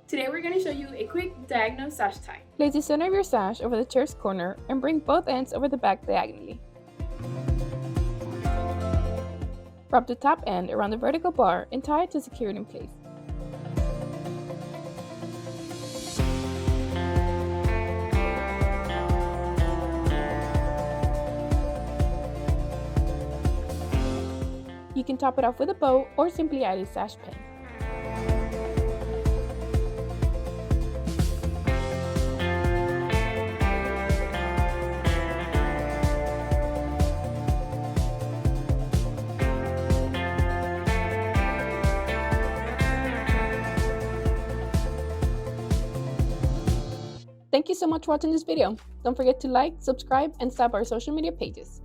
Today we're going to show you a quick diagonal sash tie. Place the center of your sash over the chair's corner and bring both ends over the back diagonally. Wrap the top end around the vertical bar and tie it to secure it in place. You can top it off with a bow or simply add a sash pin. Thank you so much for watching this video. Don't forget to like, subscribe, and sub our social media pages.